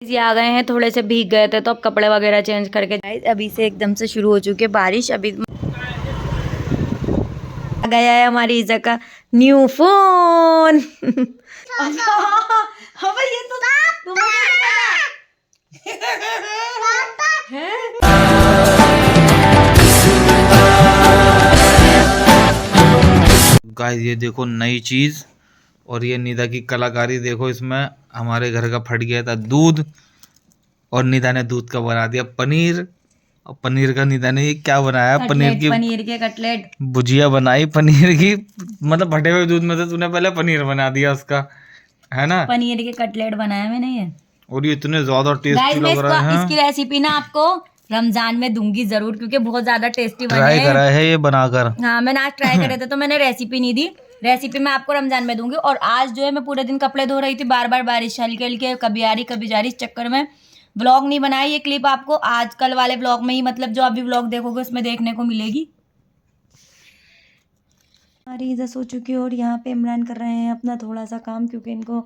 ये आ गए हैं, थोड़े से भीग गए थे तो अब कपड़े वगैरह चेंज करके अभी से एकदम से शुरू हो चुकी है बारिश। अभी आ गया है हमारी ईजा का न्यू फोन। हाँ ये तो गाइस ये देखो नई चीज, और ये निदा की कलाकारी देखो। इसमें हमारे घर का फट गया था दूध और निदा ने दूध का बना दिया पनीर। और पनीर का निदा ने ये क्या बनाया, पनीर के कटलेट भुजिया बनाई पनीर की। मतलब फटे हुए दूध में से तूने पहले पनीर बना दिया उसका, है ना। पनीर के कटलेट बनाया मैंने ये, और ये इतने ज्यादा टेस्टी लग रहा है। इसकी रेसिपी ना आपको रमजान में दूंगी जरूर, क्योंकि बहुत ज्यादा टेस्टी बने ट्राई करा है ये बनाकर। हाँ मैंने आज ट्राई करे थे तो मैंने रेसिपी नहीं दी। रेसिपी मैं आपको रमजान में दूंगी। और आज जो है मैं पूरे दिन कपड़े धो रही थी, बार बार बारिश हल्के हल्के कभी आ रही कभी जा रही, इस चक्कर में व्लॉग नहीं बनाया। ये क्लिप आपको आज कल वाले व्लॉग में ही, मतलब जो अभी व्लॉग देखोगे उसमें देखने को मिलेगी। हमारी इज्जत हो चुकी है और यहाँ पे इमरान कर रहे हैं अपना थोड़ा सा काम, क्योंकि इनको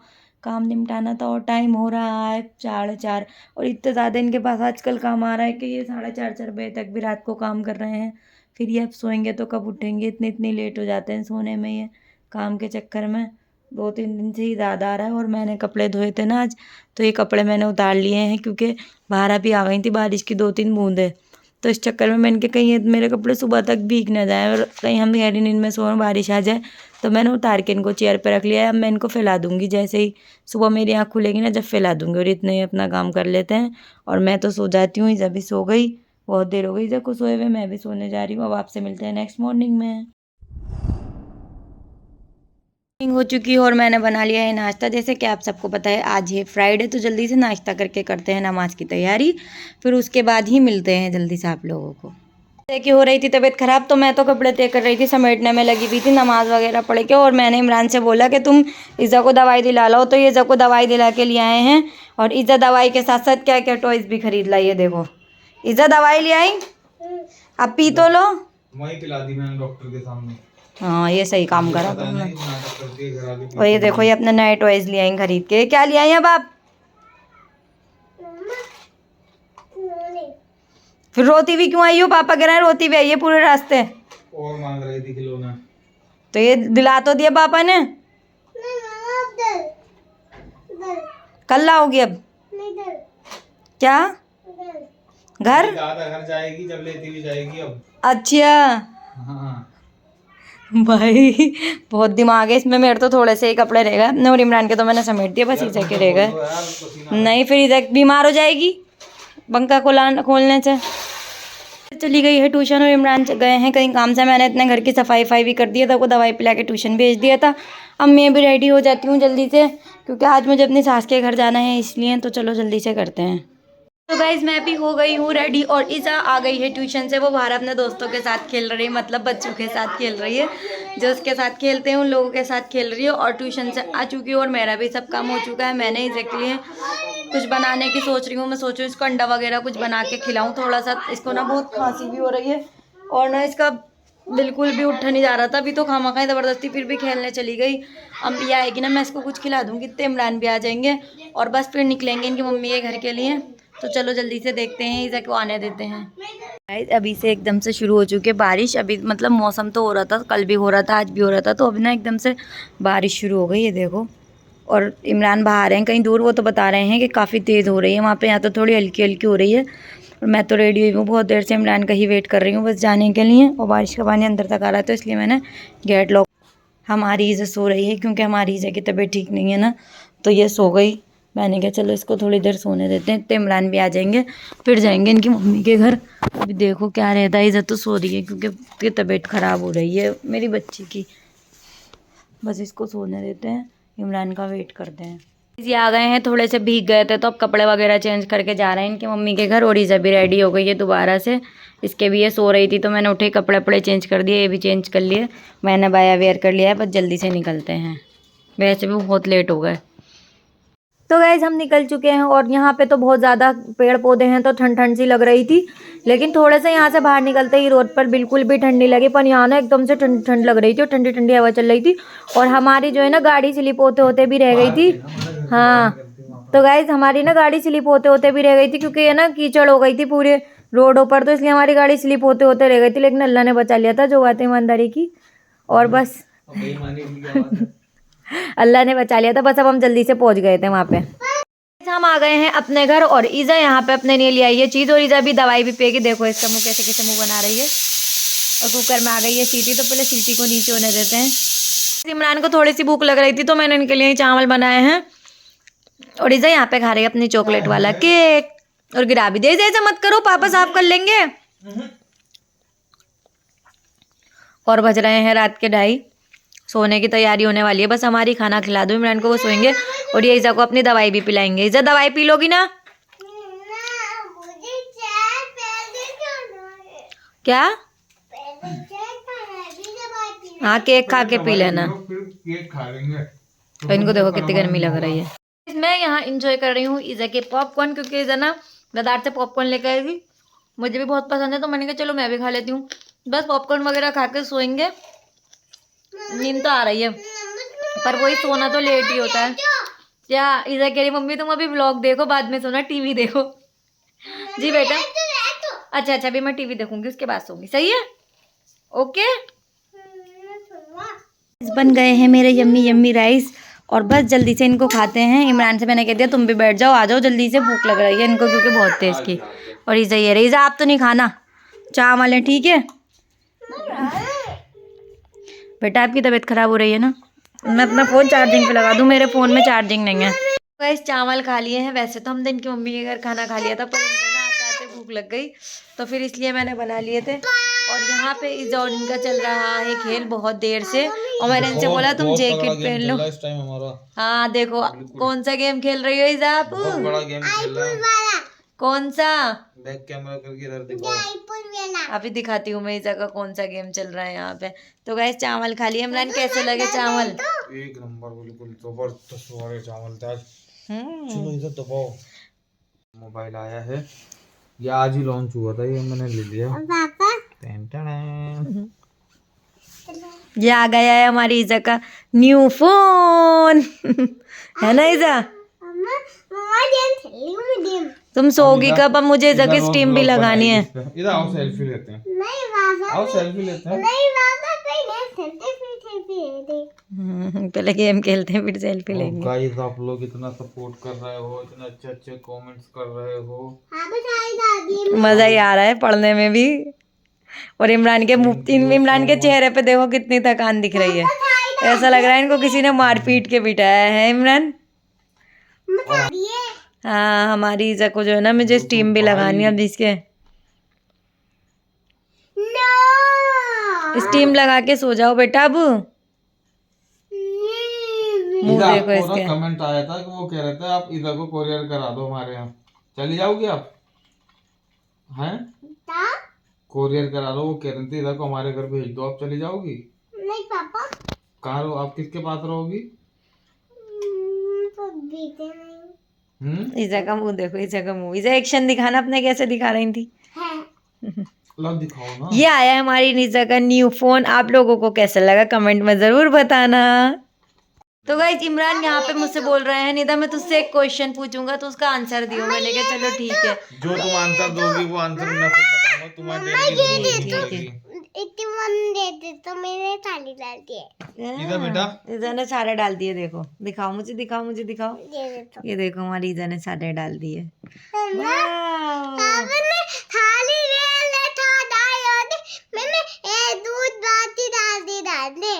काम निपटाना था और टाइम हो रहा है 4:30। और इतने ज़्यादा इनके पास आजकल काम आ रहा है कि ये 4:30 बजे तक भी रात को काम कर रहे हैं। फिर ये अब सोएंगे तो कब उठेंगे, इतनी लेट हो जाते हैं सोने में ये काम के चक्कर में। 2-3 दिन से ही ज़्यादा आ रहा है। और मैंने कपड़े धोए थे ना आज, तो ये कपड़े मैंने उतार लिए हैं क्योंकि बाहर अभी आ गई थी बारिश की 2-3 बूंदें। तो इस चक्कर में मैंने कहीं मेरे कपड़े सुबह तक भीग ना जाए और कहीं हम गहरी नींद में सो बारिश आ जाए, तो मैंने उतार के इनको चेयर पे रख लिया है। अब मैं इनको फैला दूंगी, जैसे ही सुबह मेरी आँख खुलेगी ना जब फैला दूंगी। और इतने ही अपना काम कर लेते हैं और मैं तो सो जाती हूँ। जब भी सो गई, बहुत देर हो गई जब को सोए हुए, मैं भी सोने जा रही हूँ। अब आपसे मिलते हैं नेक्स्ट मॉर्निंग में। हो चुकी है और मैंने बना लिया है नाश्ता। जैसे कि आप सबको पता है आज है फ्राइडे, तो जल्दी से नाश्ता करके करते हैं नमाज की तैयारी, फिर उसके बाद ही मिलते हैं जल्दी से आप लोगों को। जैसे कि हो रही थी तबीयत ख़राब, तो मैं तो कपड़े तय कर रही थी, समेटने में लगी हुई थी, नमाज वगैरह पढ़ के। और मैंने इमरान से बोला कि तुम ईज़ा को दवाई दिला लो, तो ईज़ा को दवाई दिला के लिए आए हैं। और ईज़ा दवाई के साथ साथ क्या क्या टॉयज़ भी खरीद लाई है। देखो ईज़ा दवाई ले आई, अब पी तो लो। वही पिला दी मैंने डॉक्टर के सामने। हाँ ये सही काम करा तुमने। और ये देखो ये अपने नए टॉयज ले आई खरीद के। क्या ले आई अब आप? फिर रोती भी क्यों आई हो? पापा कह रहे हैं रोती भी आई है पूरे रास्ते। और मांग रही थी खिलौना, तो ये दिला तो दिया पापा ने। कल लाओगी अब? क्या घर? घर जाएगी जब लेती भी जाएगी अब। अच्छा हाँ। भाई बहुत दिमाग है इसमें। मेरे तो थोड़े से ही कपड़े रह गए और इमरान के तो मैंने समेट दिया, बस ईजा के रह गए। नहीं फिर ईजा बीमार हो जाएगी पंखा खोलने से। चली गई है ट्यूशन और इमरान गए हैं कहीं काम से। मैंने इतने घर की सफाई भी कर दिया था, को दवाई पिला के ट्यूशन भेज दिया था। अब मैं भी रेडी हो जाती हूँ जल्दी से, क्योंकि आज मुझे अपनी सास के घर जाना है इसलिए। तो चलो जल्दी से करते हैं। तो गाइज मैं भी हो गई हूँ रेडी और ईजा आ गई है ट्यूशन से। वो बाहर अपने दोस्तों के साथ खेल रही है, मतलब बच्चों के साथ खेल रही है, जो उसके साथ खेलते हैं उन लोगों के साथ खेल रही है। और ट्यूशन से आ चुकी है और मेरा भी सब काम हो चुका है। मैंने ईजा के लिए कुछ बनाने की सोच रही हूँ। मैं सोच रही हूँ इसको अंडा वगैरह कुछ बना के खिलाऊँ थोड़ा सा। इसको ना बहुत खांसी भी हो रही है और ना इसका बिल्कुल भी उठा नहीं जा रहा था। अभी तो खामा ज़बरदस्ती फिर भी खेलने चली गई। अम्बी आएगी ना मैं इसको कुछ खिला दूँगी, इतने इमरान भी आ जाएंगे और बस फिर निकलेंगे इनकी मम्मी के घर के लिए। तो चलो जल्दी से देखते हैं ईजा को आने देते हैं। गाइस अभी से एकदम से शुरू हो चुकी है बारिश। अभी मतलब मौसम तो हो रहा था, कल भी हो रहा था, आज भी हो रहा था, तो अभी ना एकदम से बारिश शुरू हो गई है देखो। और इमरान बाहर हैं कहीं दूर, वो तो बता रहे हैं कि काफ़ी तेज़ हो रही है वहाँ पे, यहाँ तो थोड़ी हल्की हल्की हो रही है। और मैं तो रेडी हुई हूँ, बहुत देर से इमरान का ही वेट कर रही हूँ बस जाने के लिए। और बारिश का पानी अंदर तक आ रहा है तो इसलिए मैंने गेट लॉक। हमारी ईजा सो रही है क्योंकि हमारी ईजा की तबीयत ठीक नहीं है ना, तो ये सो गई। मैंने कहा चलो इसको थोड़ी देर सोने देते हैं, तो इमरान भी आ जाएंगे फिर जाएंगे इनकी मम्मी के घर। अभी देखो क्या रहता है, इज़्ज़त तो सो रही है क्योंकि उसकी तबीयत ख़राब हो रही है मेरी बच्ची की। बस इसको सोने देते हैं, इमरान का वेट करते हैं। ये आ गए हैं, थोड़े से भीग गए थे तो अब कपड़े वगैरह चेंज करके जा रहे हैं इनकी मम्मी के घर। और ईज़ा भी रेडी हो गई है दोबारा से। इसके भी ये सो रही थी तो मैंने उठे कपड़े वपड़े चेंज कर दिए, ये भी चेंज कर लिए, मैंने बाया वेयर कर लिया है। बस जल्दी से निकलते हैं, वैसे भी बहुत लेट हो गए। तो गाइज हम निकल चुके हैं और यहाँ पे तो बहुत ज़्यादा पेड़ पौधे हैं तो ठंड ठंड सी लग रही थी। लेकिन थोड़े से यहाँ से बाहर निकलते ही रोड पर बिल्कुल भी ठंड नहीं लगी, पर यहाँ ना एकदम से ठंड ठंड लग रही थी और ठंडी ठंडी हवा चल रही थी। और हमारी जो है ना गाड़ी स्लिप होते होते भी रह गई थी। हाँ तो गाइज हमारी ना गाड़ी स्लिप होते होते भी रह गई थी, क्योंकि ये ना कीचड़ हो गई थी पूरे रोडों पर, तो इसलिए हमारी गाड़ी स्लिप होते होते रह गई थी। लेकिन अल्लाह ने बचा लिया था, जो बात है ईमानदारी की। और बस अल्लाह ने बचा लिया था, बस अब हम जल्दी से पहुंच गए थे वहाँ पे। हम आ गए हैं अपने घर, और ईजा यहाँ पे अपने लिए ले आई है चीज़, और ईजा भी दवाई भी पिएगी। देखो इसका मुँह कैसे कैसे मुँह बना रही है। और कुकर में आ गई है सीटी, तो पहले सीटी को नीचे होने देते हैं। इमरान को थोड़ी सी भूख लग रही थी, तो मैंने इनके लिए चावल बनाए हैं, और ईजा यहाँ पे खा रही है अपनी चॉकलेट वाला केक। और गिरा भी दे, ऐसा मत करो, पापा साफ कर लेंगे। और बज रहे हैं रात के 2:30, सोने की तैयारी होने वाली है। बस हमारी खाना खिला दो इमरान को, वो सोएंगे, और ये ईजा को अपनी दवाई भी पिलाएंगे। ईजा दवाई पी लोगी ना? क्या? हाँ, केक खा के पी लेना। केक खा लेंगे। तो इनको देखो कितनी गर्मी लग रही है। मैं यहाँ इंजॉय कर रही हूँ ईजा के पॉपकॉर्न, क्योंकि ईजा ना बाजार से पॉपकॉर्न लेकर आएगी, मुझे भी बहुत पसंद है, तो मैंने कहा चलो मैं भी खा लेती हूँ। बस पॉपकॉर्न वगैरह खा के सोएंगे। नींद तो आ रही है, पर वही सोना तो लेट ही होता है। क्या ईजा कह रही मम्मी तुम अभी व्लॉग देखो, बाद में सोना, टीवी देखो। जी बेटा, अच्छा अभी मैं टीवी देखूंगी, उसके बाद सोऊंगी, सही है? ओके। बन गए हैं मेरे यम्मी यम्मी राइस, और बस जल्दी से इनको खाते हैं। इमरान से मैंने कह दिया तुम भी बैठ जाओ, आ जाओ जल्दी से, भूख लग रही है इनको, क्योंकि बहुत तेज की। और ईजा ये रही, ईजा आप तो नहीं खाना, चाय वाले, ठीक है बेटा? आपकी तबीयत खराब हो रही है ना, मैं अपना फ़ोन चार्जिंग पे लगा दूँ, मेरे फ़ोन में चार्जिंग नहीं है। वैसे चावल खा लिए हैं, वैसे तो हमने इनकी मम्मी के घर खाना खा लिया था, पर इनको ना आते आते भूख लग गई, तो फिर इसलिए मैंने बना लिए थे। और यहाँ पे ईजा और इनका चल रहा है खेल बहुत देर से, और मैंने इनसे बोला तुम जैकेट पहन लो। इस टाइम हमारा, हाँ देखो कौन सा गेम खेल रही हो ईजा आप? बहुत बड़ा गेम खेल रहा है। कौन सा? बैक कैमरा करके इधर दिखाओ। अभी दिखाती हूँ मैं ईजा का कौन सा गेम चल रहा है यहाँ पे। तो गाइस चावल खा लिए। इमरान कैसे लगे चावल? एक नंबर, बिल्कुल जबरदस्त वाले चावल थे आज। चलो इधर दबाओ। मोबाइल आया है, ये आज ही लॉन्च हुआ था, ये मैंने ले लिया। ये आ गया है हमारी ईजा का न्यू फोन है ना ईजा? तुम सोगी कब? अब मुझे ईजा की स्टीम भी लगानी है। इधर आओ सेल्फी लेते हैं। आओ सेल्फी लेते हैं। पहले गेम खेलते हैं फिर सेल्फी और लेंगे। गाइस आप लोग इतना सपोर्ट कर रहे हो, इतने अच्छे अच्छे कमेंट्स कर रहे हो, मजा ही आ रहा है पढ़ने में भी। और इमरान के मुंह, इमरान के चेहरे पे देखो कितनी थकान दिख रही है, ऐसा लग रहा है इनको किसी ने मार पीट के बिठाया है। इमरान, हाँ हमारी ईजा को जो है ना मुझे स्टीम भी लगानी है अब इसके। स्टीम लगा के सो जाओ बेटा अब। मुंह देखो इसके। कमेंट आया था कि वो कह रहे थे आप इधर को कोरियर करा दो हमारे यहाँ, चली जाओगी आप? हैं कोरियर करा दो, वो कह रहे थे इधर को हमारे घर भेज दो, आप चली जाओगी? नहीं पापा। कहाँ रहो आप, किसके पास रहोगी? ईजा का मुंह देखो, ईजा का मुंह। ईजा एक्शन दिखाना अपने, कैसे दिखा रही थी? लो दिखाओ ना। ये आया है हमारी ईजा का न्यू फोन। आप लोगों को कैसा लगा कमेंट में जरूर बताना। तो गाइस इमरान यहाँ पे मुझसे बोल रहे हैं निदा मैं तुझसे एक क्वेश्चन पूछूंगा तो उसका आंसर दियो। मैंने कहा चलो ठीक है। जो तुम आंसर दोगी वो आंसर मैं खुद बताऊंगा, तुम्हें देने की जरूरत नहीं पड़ेगी। तो मैंने थाली डाल दिए। इधर बेटा, ईजा ने सारे डाल दिए। देखो दिखाओ मुझे, दिखाओ मुझे, दिखाओ। ये देखो हमारी ईजा ने सारे डाल दिए। थाली मैंने दूध बाती डाल दी।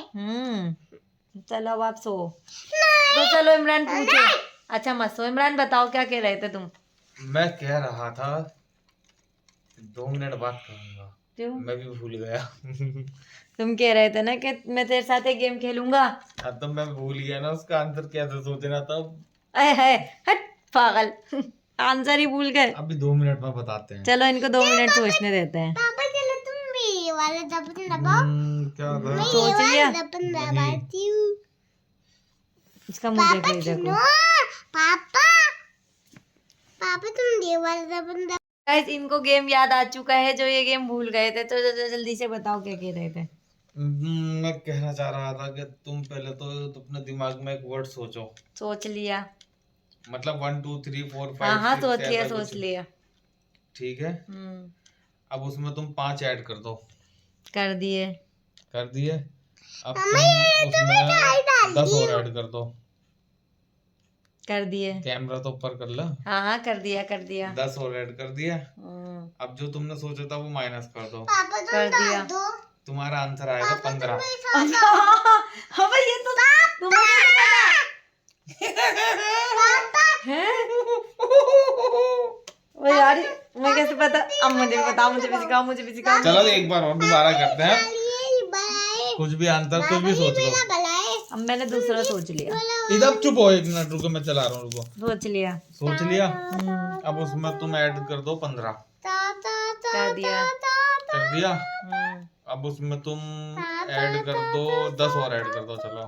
चलो अब आप सो। तो चलो इमरान पूछो। अच्छा मत सो। इमरान बताओ क्या कह रहे थे तुम? मैं कह रहा था 2 मिनट बात करूंगा। क्यों? मैं भी भूल गया। तुम कह रहे थे ना कि मैं तेरे साथ एक गेम खेलूंगा। अब तो मैं भूल गया ना, उसका आंसर कैसे सोचना था। है हट पागल। आंसर ही भूल गए। अभी 2 मिनट में बताते हैं। चलो इनको 2 मिनट सोचने देते हैं। पापा चलो तुम भी वाला दबन दबाओ। क्या था? सोच लिया? दबन दबाती हूँ। इसका मुंह देखो, देखो। पापा तुम ये वाला दबन दबाओ। गाइस इनको गेम याद आ चुका है जो ये गेम भूल गए थे। तो जल्दी से बताओ क्या कह रहे थे? मैं कहना चाह रहा था कि तुम पहले तो अपने दिमाग में एक वर्ड सोचो। सोच लिया। मतलब 1 2 3 4 5 हाँ हाँ 6 सोच लिया ऐसा सोच कुछ। लिया। ठीक है, अब उसमें तुम 5 ऐड कर दो। कर दिए। कर दिए। अब तुम उसमें 10 और ऐड कर दो। कर दिए। कैमरा तो ऊपर कर लो। हाँ हाँ कर दिया कर दिया। 10 और ऐड कर दिया। हम्म, अब जो तुमने सोचा था वो माइनस कर दो। पापा तुम कर दिया। डाल दो। तुम्हारा आंसर आएगा 15। हाँ भाई ये तो तुम्हें कैसे पता है? ओ यार मैं कैसे पता? अब मुझे भी बताओ, मुझे भी सिखाओ, मुझे भी सिखाओ। चलो एक बार और दोबारा करते हैं। ये बनाए कुछ भी आंसर कुछ भी सोच लो। बनाए अब मैंने दूसरा सोच लिया। इधर चुप हो, 1 मिनट रुको, मैं चला रहा हूँ, रुको। सोच लिया। सोच लिया। अब उसमें तुम ऐड कर दो 15। कर दिया। कर दिया। अब उसमें तुम ऐड कर दो 10 और ऐड कर दो। चलो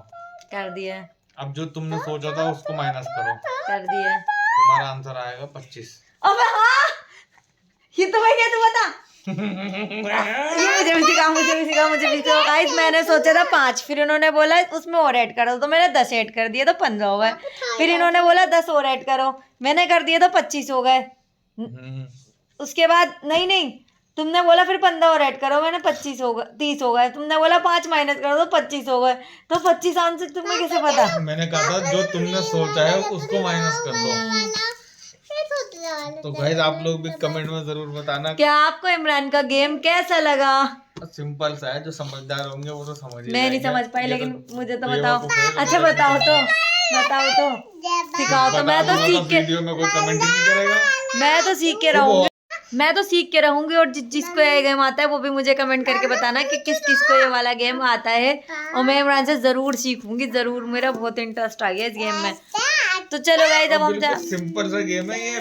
कर दिया। अब जो तुमने सोचा था उसको माइनस करो। कर दिया। तुम्हारा आंसर आएगा 25। अबे हाँ, ये तो मैं कैसे बता? ये मुझे भी सिखाओ, मुझे भी सिखाओ, मुझे भी सिखाओ। गाइस मैंने सोचा था 5, फिर उन्होंने बोला उसमें और ऐड करो, तो मैंने 10 ऐड कर दिया तो 15 हो गए। फिर इन्होंने बोला 10 और ऐड करो, मैंने कर दिया तो 25 हो गए। उसके बाद नहीं नहीं, तुमने बोला फिर 15 और ऐड करो, मैंने 25 हो गए, 30 हो गए। तुमने बोला 5 माइनस करो तो 25 हो गए। तो 25 आंसर तुम्हें कैसे पता? मैंने कहा था जो तुमने सोचा है उसको माइनस कर दो। तो गाइस आप लोग भी कमेंट में जरूर बताना क्या आपको इमरान का गेम कैसा लगा? सिंपल सा है, जो समझदार होंगे वो तो समझ ही मैं नहीं जाएंगे। समझ पाई, ये लेकिन तो मुझे तो बेवकूफ बताओ। है, अच्छा बताओ तो, बताओ तो, सिखाओ तो। मैं तो बता सीख दूंगा के, वीडियो में कोई कमेंट ही नहीं करेगा। मैं तो सीख के रहूंगी, मैं तो सीख के रहूंगी। और जिसको ये गेम आता है वो भी मुझे कमेंट करके बताना कि किस किस को ये वाला गेम आता है, और मैं इमरान से जरूर सीखूंगी, जरूर। मेरा बहुत इंटरेस्ट आ गया इस गेम में। तो चलो गाइस अब हम जा, सिंपल सा गेम है ये।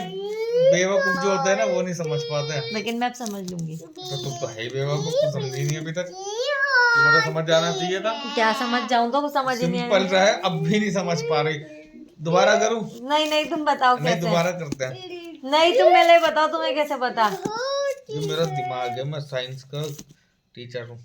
बेवकूफ जो होता है ना वो नहीं समझ पाते हैं। लेकिन मैं अब समझ लूंगी। तो तुम तो है ही बेवकूफ, तो समझी नहीं अभी तक। तुम्हें तो समझ जाना चाहिए था। क्या समझ जाऊं तो समझ ही नहीं सिंपल सा है, अब भी नहीं समझ पा रही। दोबारा करूं? नहीं नहीं तुम बताओ नहीं कैसे। दोबारा करते हैं। नहीं तुम पहले बताओ तुम्हें कैसे पता। जो मेरा दिमाग है, मैं साइंस का टीचर हूँ।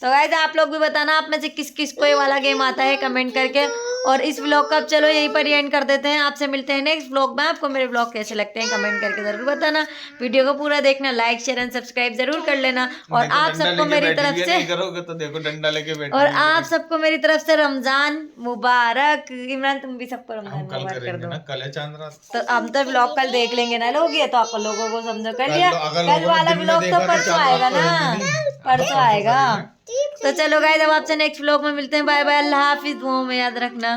तो गाइस आप लोग भी बताना आप में से किस किस को ये वाला गेम आता है कमेंट करके। और इस व्लॉग का अब चलो यहीं पर एंड कर देते हैं। आपसे मिलते हैं नेक्स्ट व्लॉग में। आपको मेरे व्लॉग कैसे लगते हैं कमेंट करके जरूर बताना। वीडियो को पूरा देखना, लाइक शेयर एंड सब्सक्राइब जरूर कर लेना। और आप सबको मेरी तरफ से, नहीं करोगे तो देखो डंडा लेके बैठे। और आप सबको मेरी तरफ से रमजान मुबारक। इमरान तुम भी सबको रमजान हम कल मुबारक कर करेंगे दो। ना, कल है चांद रात। तो हम तो व्लॉग कल देख लेंगे ना लोग, ये तो आप लोगों को समझो कर लिया। अगर कल लोगों ने वाला दिन में व्लॉग तो देखा तो परसों चांद आएगा रात तो ना, है नहीं। परसों आएगा। तो चलो गाइस अब आपसे नेक्स्ट व्लॉग में मिलते हैं। बाय बाय, अल्लाह हाफिज, दुआओं में याद रखना।